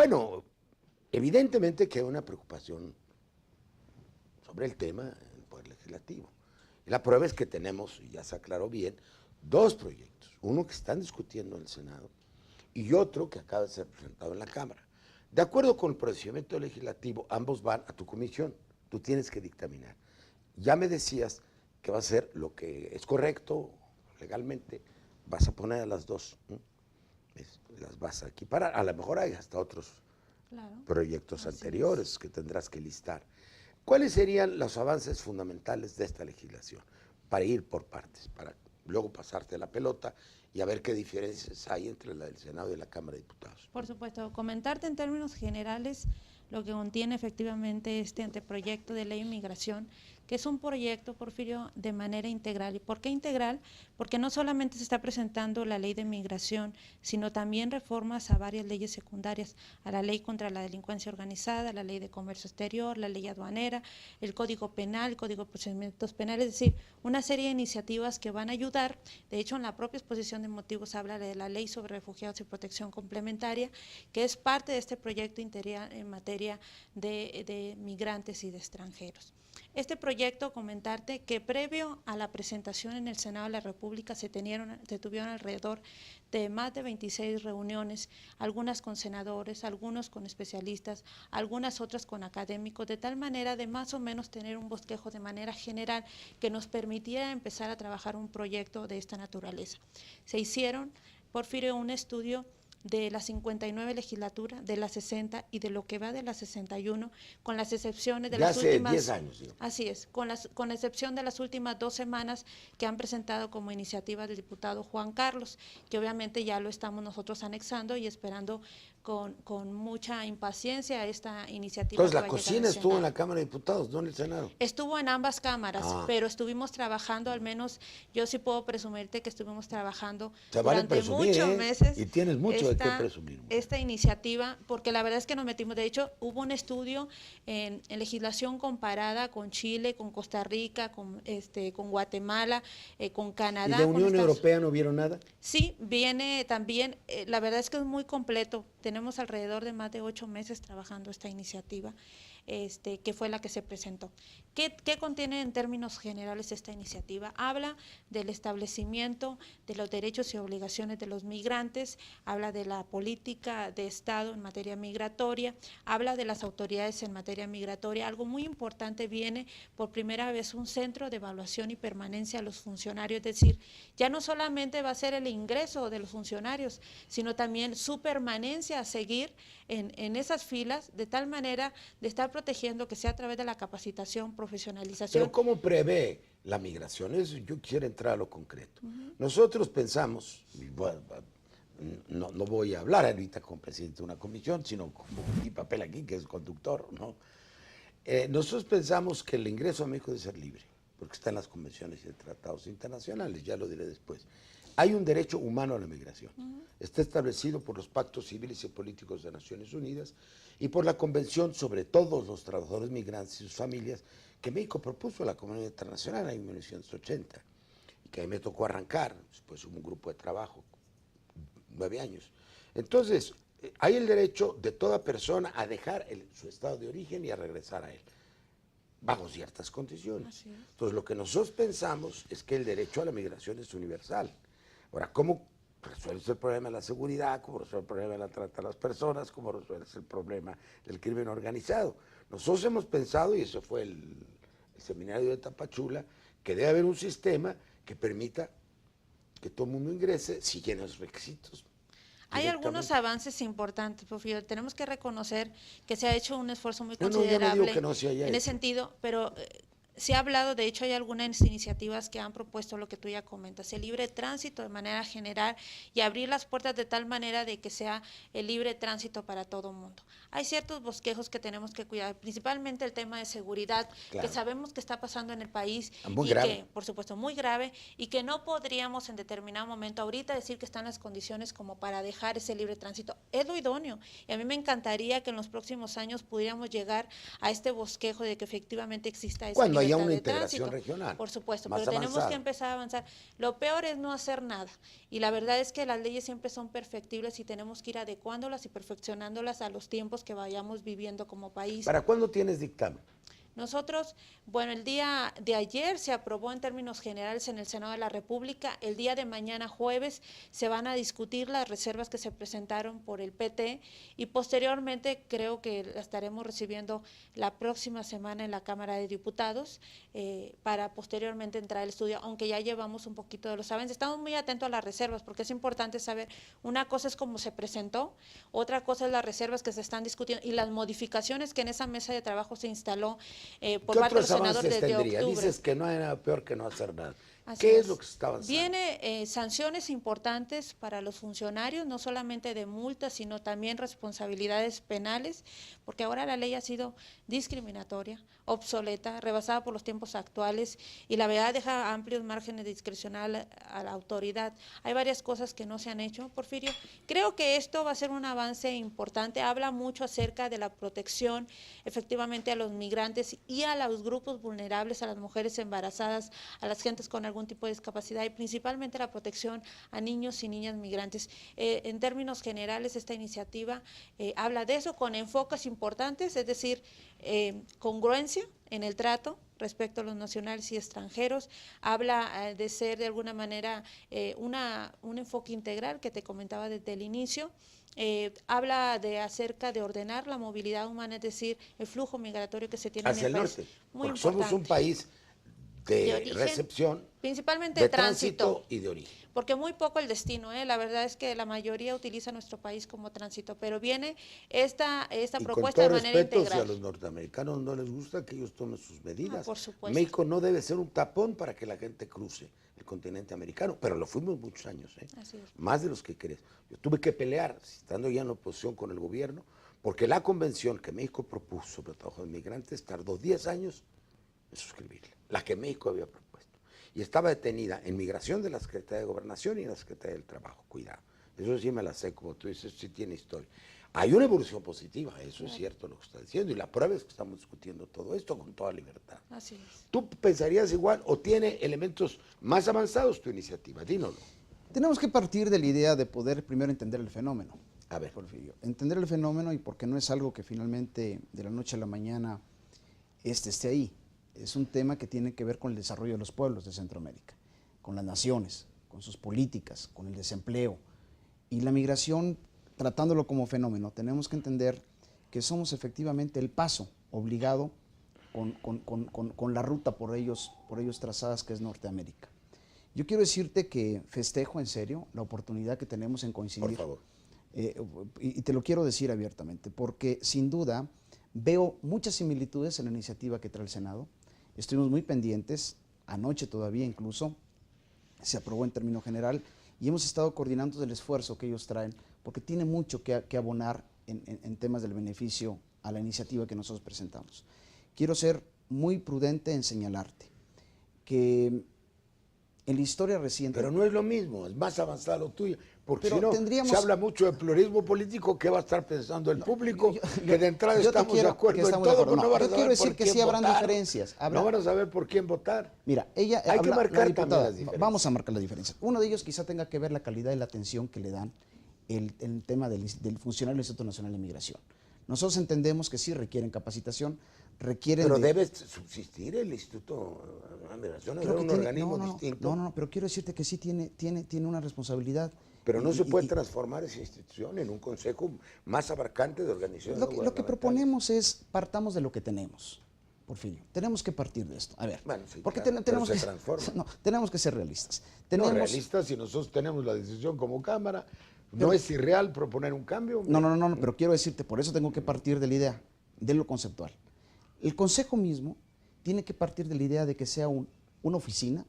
Bueno, evidentemente que hay una preocupación sobre el tema en el Poder Legislativo. Y la prueba es que tenemos, y ya se aclaró bien, dos proyectos. Uno que están discutiendo en el Senado y otro que acaba de ser presentado en la Cámara. De acuerdo con el procedimiento legislativo, ambos van a tu comisión. Tú tienes que dictaminar. Ya me decías que va a ser lo que es correcto legalmente. Vas a poner a las dos. Las vas a equiparar. A lo mejor hay hasta otros proyectos anteriores que tendrás que listar. ¿Cuáles serían los avances fundamentales de esta legislación? Para ir por partes, para luego pasarte la pelota y a ver qué diferencias hay entre la del Senado y la Cámara de Diputados. Por supuesto, comentarte en términos generales lo que contiene efectivamente este anteproyecto de ley de migración, que es un proyecto, Porfirio, de manera integral. ¿Y por qué integral? Porque no solamente se está presentando la ley de migración, sino también reformas a varias leyes secundarias, a la ley contra la delincuencia organizada, la ley de comercio exterior, la ley aduanera, el Código Penal, el Código de Procedimientos Penales, es decir, una serie de iniciativas que van a ayudar. De hecho, en la propia exposición de motivos habla de la ley sobre refugiados y protección complementaria, que es parte de este proyecto integral en materia de migrantes y de extranjeros. Este proyecto, comentarte que previo a la presentación en el Senado de la República se tuvieron alrededor de más de 26 reuniones, algunas con senadores, algunos con especialistas, algunas otras con académicos, de tal manera de más o menos tener un bosquejo de manera general que nos permitiera empezar a trabajar un proyecto de esta naturaleza. Se hicieron, Porfirio, un estudio de la 59 legislatura, de la 60 y de lo que va de la 61, con las excepciones de las últimas… 10 años. ¿Sí? Así es, con la excepción de las últimas 2 semanas que han presentado como iniciativa del diputado Juan Carlos, que obviamente ya lo estamos nosotros anexando y esperando con mucha impaciencia esta iniciativa. Entonces la cocina estuvo en la Cámara de Diputados, no en el Senado. Estuvo en ambas cámaras, pero estuvimos trabajando, al menos yo sí puedo presumirte que estuvimos trabajando durante muchos meses. Y tienes mucho de qué presumir. Esta iniciativa, porque la verdad es que nos metimos, de hecho hubo un estudio en legislación comparada con Chile, con Costa Rica, con Guatemala, con Canadá. ¿Y de Unión Europea no vieron nada? Sí, viene también, la verdad es que es muy completo, tenemos alrededor de más de 8 meses trabajando esta iniciativa. Que fue la que se presentó. ¿Qué contiene en términos generales esta iniciativa? Habla del establecimiento de los derechos y obligaciones de los migrantes, habla de la política de Estado en materia migratoria, habla de las autoridades en materia migratoria. Algo muy importante, viene por primera vez un centro de evaluación y permanencia a los funcionarios, es decir, ya no solamente va a ser el ingreso de los funcionarios, sino también su permanencia a seguir en esas filas, de tal manera de estar protegiendo que sea a través de la capacitación, profesionalización. Pero ¿cómo prevé la migración? Eso yo quisiera entrar a lo concreto. Nosotros pensamos, bueno, no voy a hablar ahorita como presidente de una comisión, sino como mi papel aquí, que es conductor, ¿no? Nosotros pensamos que el ingreso a México debe ser libre, porque está en las convenciones y tratados internacionales, ya lo diré después. Hay un derecho humano a la migración. Está establecido por los pactos civiles y políticos de Naciones Unidas y por la Convención sobre todos los trabajadores migrantes y sus familias que México propuso a la comunidad internacional en 1980 y que a mí me tocó arrancar. Después hubo un grupo de trabajo, 9 años. Entonces, hay el derecho de toda persona a dejar su estado de origen y a regresar a él, bajo ciertas condiciones. Entonces, lo que nosotros pensamos es que el derecho a la migración es universal. Ahora, ¿cómo resuelves el problema de la seguridad? ¿Cómo resuelves el problema de la trata de las personas? ¿Cómo resuelves el problema del crimen organizado? Nosotros hemos pensado, y eso fue el seminario de Tapachula, que debe haber un sistema que permita que todo el mundo ingrese si llena los requisitos. Hay algunos avances importantes, Porfirio. Tenemos que reconocer que se ha hecho un esfuerzo muy considerable no digo que no se haya en ese sentido, pero se ha hablado, de hecho hay algunas iniciativas que han propuesto lo que tú ya comentas, el libre tránsito de manera general y abrir las puertas de tal manera de que sea el libre tránsito para todo el mundo. Hay ciertos bosquejos que tenemos que cuidar, principalmente el tema de seguridad, que sabemos que está pasando en el país muy grave. Que, por supuesto, muy grave, y que no podríamos en determinado momento ahorita decir que están las condiciones como para dejar ese libre tránsito. Es lo idóneo, y a mí me encantaría que en los próximos años pudiéramos llegar a este bosquejo de que efectivamente exista ese libre haya una de integración tránsito, regional. por supuesto, más pero tenemos avanzada. que empezar a avanzar. Lo peor es no hacer nada, y la verdad es que las leyes siempre son perfectibles y tenemos que ir adecuándolas y perfeccionándolas a los tiempos que vayamos viviendo como país. ¿Para cuándo tienes dictamen? Nosotros, bueno, el día de ayer se aprobó en términos generales en el Senado de la República. El día de mañana, jueves, se van a discutir las reservas que se presentaron por el PT y posteriormente creo que la estaremos recibiendo la próxima semana en la Cámara de Diputados para posteriormente entrar al estudio, aunque ya llevamos un poquito de los avances. Estamos muy atentos a las reservas porque es importante saber, una cosa es cómo se presentó, otra cosa es las reservas que se están discutiendo y las modificaciones que en esa mesa de trabajo se instaló por ¿Qué parte de otros los senadores avances desde tendría? octubre. Dices que no hay nada peor que no hacer nada. Así ¿Qué es lo que se está avanzando? Viene sanciones importantes para los funcionarios, no solamente de multas, sino también responsabilidades penales, porque ahora la ley ha sido discriminatoria, obsoleta, rebasada por los tiempos actuales y la verdad deja amplios márgenes de discrecional a la autoridad. Hay varias cosas que no se han hecho, Porfirio. Creo que esto va a ser un avance importante, habla mucho acerca de la protección efectivamente a los migrantes y a los grupos vulnerables, a las mujeres embarazadas, a las gentes con algún tipo de discapacidad y principalmente la protección a niños y niñas migrantes. En términos generales, esta iniciativa habla de eso con enfoques importantes, es decir, congruencia en el trato respecto a los nacionales y extranjeros, habla de ser de alguna manera un enfoque integral que te comentaba desde el inicio. Habla de acerca de ordenar la movilidad humana, es decir, el flujo migratorio que se tiene hacia en el país. norte, Muy porque importante. somos un país de origen, recepción, principalmente de tránsito y de origen. Porque muy poco el destino, la verdad es que la mayoría utiliza nuestro país como tránsito, pero viene esta Y propuesta con de todo manera respeto, si a integral. los norteamericanos no les gusta que ellos tomen sus medidas. Por supuesto. México no debe ser un tapón para que la gente cruce el continente americano, pero lo fuimos muchos años, Así es. más de los que crees. Yo tuve que pelear, estando ya en la oposición con el gobierno, porque la convención que México propuso sobre el trabajo de migrantes tardó 10 años en suscribirla, la que México había propuesto. Y estaba detenida en migración de la Secretaría de Gobernación y en la Secretaría del Trabajo. Cuidado, eso sí me la sé, como tú dices, sí tiene historia. Hay una evolución positiva, eso es cierto lo que está diciendo, y la prueba es que estamos discutiendo todo esto con toda libertad. Así es. ¿Tú pensarías igual o tiene elementos más avanzados tu iniciativa? Dínoslo. Tenemos que partir de la idea de poder primero entender el fenómeno. A ver. Porfirio, entender el fenómeno y porque no es algo que finalmente de la noche a la mañana esté ahí. Es un tema que tiene que ver con el desarrollo de los pueblos de Centroamérica, con las naciones, con sus políticas, con el desempleo. Y la migración, tratándolo como fenómeno, tenemos que entender que somos efectivamente el paso obligado con la ruta por ellos trazadas, que es Norteamérica. Yo quiero decirte que festejo en serio la oportunidad que tenemos en coincidir. Por favor. Y te lo quiero decir abiertamente, porque sin duda veo muchas similitudes en la iniciativa que trae el Senado. Estuvimos muy pendientes, anoche todavía incluso, se aprobó en término general, y hemos estado coordinando el esfuerzo que ellos traen, porque tiene mucho que abonar en temas del beneficio a la iniciativa que nosotros presentamos. Quiero ser muy prudente en señalarte que en la historia reciente... Pero no es lo mismo, es más avanzado lo tuyo, porque Pero si no, tendríamos... se habla mucho de pluralismo político, ¿qué va a estar pensando el público? Que de entrada yo te estamos quiero de acuerdo que en estamos de todo, acuerdo. pero no No, van a yo quiero saber decir por que quién sí habrán votar. diferencias. No van a saber por quién votar. Mira, ella Hay que habla, marcar la también diputada, las diferencias. vamos a marcar las diferencias. Uno de ellos quizá tenga que ver la calidad y la atención que le dan el tema del funcionario del Instituto Nacional de Migración. Nosotros entendemos que sí requieren capacitación, requieren... Pero debe subsistir el Instituto de Migración, es un organismo distinto. No, pero quiero decirte que sí tiene una responsabilidad. Pero no se puede transformar esa institución en un consejo más abarcante de organizaciones. Lo que proponemos es, partamos de lo que tenemos, Porfirio. Tenemos que partir de esto. A ver, Bueno, sí, porque claro, tenemos pero que se transforma. No, tenemos que ser realistas. No, Tenemos, realistas, si nosotros tenemos la decisión como Cámara, ¿no es irreal proponer un cambio? No, pero quiero decirte, por eso tengo que partir de la idea, de lo conceptual. El Consejo mismo tiene que partir de la idea de que sea una oficina,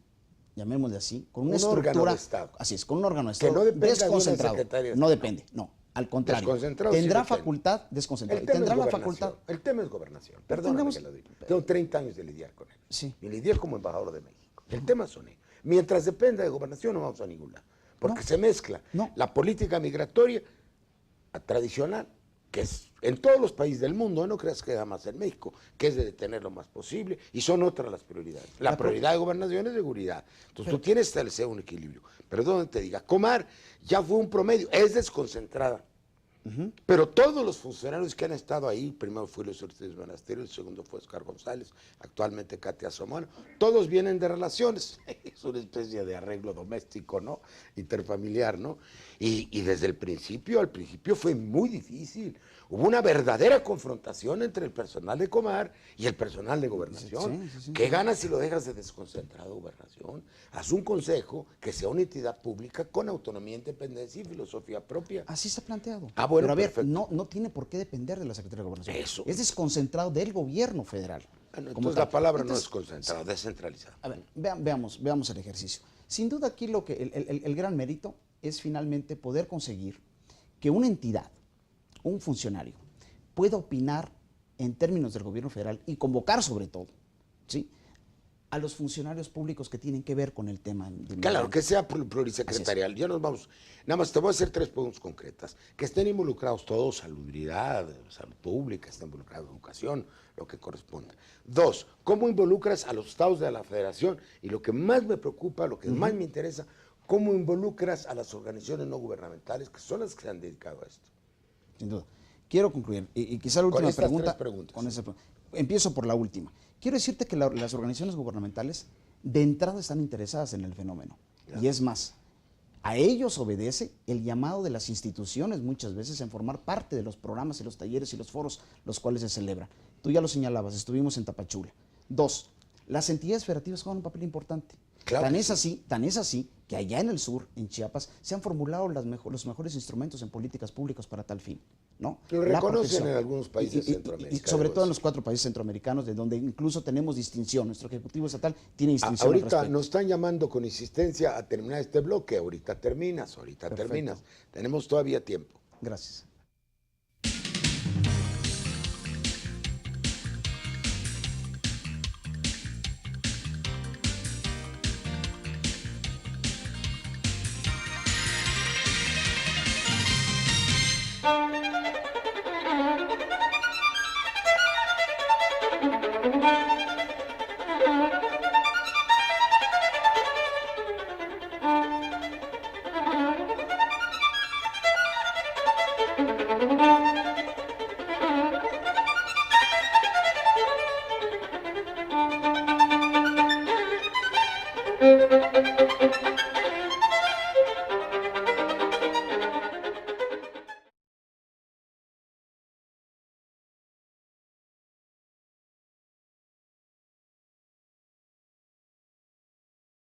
llamémosle así, con una estructura... órgano de Estado. Así es, con un órgano de Estado Que no dependa de una desconcentrado. Secretaría de No Estado. depende, no, al contrario. Desconcentrado sí Tendrá depende. facultad desconcentrada. El tema Tendrá es la gobernación. facultad... El tema es gobernación. Pero Perdóname tendremos- que lo diga. Tengo 30 años de lidiar con él. Sí. Y lidié como embajador de México. El tema son ellos. Mientras dependa de gobernación no vamos a ningún lado. Porque No. se mezcla No. la política migratoria tradicional, que es en todos los países del mundo, no creas que nada más en México, que es de detener lo más posible, y son otras las prioridades. La prioridad de gobernación es seguridad. Entonces tú tienes que establecer un equilibrio. Pero donde te diga, Comar ya fue un promedio, es desconcentrada. Pero todos los funcionarios que han estado ahí, primero fue Luis Ortiz Monasterio, el segundo fue Oscar González, actualmente Katia Somano, todos vienen de relaciones, es una especie de arreglo doméstico, ¿no? Interfamiliar, ¿no? Y desde el principio, al principio fue muy difícil, hubo una verdadera confrontación entre el personal de Comar y el personal de gobernación. ¿Qué ganas si lo dejas de desconcentrado gobernación? Haz un consejo que sea una entidad pública con autonomía, independencia y filosofía propia. Así está planteado. Bueno, pero a ver, perfecto. no tiene por qué depender de la Secretaría de Gobernación. Eso. Es desconcentrado del gobierno federal. Bueno, como entonces tal. la palabra no Entonces, es concentrado, descentralizado. A ver, veamos el ejercicio. Sin duda aquí lo que el gran mérito es finalmente poder conseguir que una entidad, un funcionario, pueda opinar en términos del gobierno federal y convocar sobre todo, ¿sí?, a los funcionarios públicos que tienen que ver con el tema. Claro, que sea plurisecretarial. Ya nos vamos. Nada más te voy a hacer 3 puntos concretas. Que estén involucrados todos, salubridad, salud pública, estén involucrados educación, lo que corresponda. 2, ¿cómo involucras a los estados de la federación? Y lo que más me preocupa, lo que más me interesa, ¿cómo involucras a las organizaciones no gubernamentales que son las que se han dedicado a esto? Sin duda. Quiero concluir. Y quizá la última pregunta. 3 preguntas. Con esa, empiezo por la última. Quiero decirte que las organizaciones gubernamentales de entrada están interesadas en el fenómeno. Claro. Y es más, a ellos obedece el llamado de las instituciones muchas veces en formar parte de los programas y los talleres y los foros los cuales se celebran. Tú ya lo señalabas, estuvimos en Tapachula. 2, las entidades federativas juegan un papel importante. Claro Tan es así que allá en el sur, en Chiapas, se han formulado los mejores instrumentos en políticas públicas para tal fin, ¿no? Lo reconocen en algunos países centroamericanos. Y sobre todo en los 4 países centroamericanos, de donde incluso tenemos distinción. Nuestro Ejecutivo Estatal tiene distinción. Ahorita nos están llamando con insistencia a terminar este bloque. Ahorita terminas. Perfecto. Tenemos todavía tiempo. Gracias.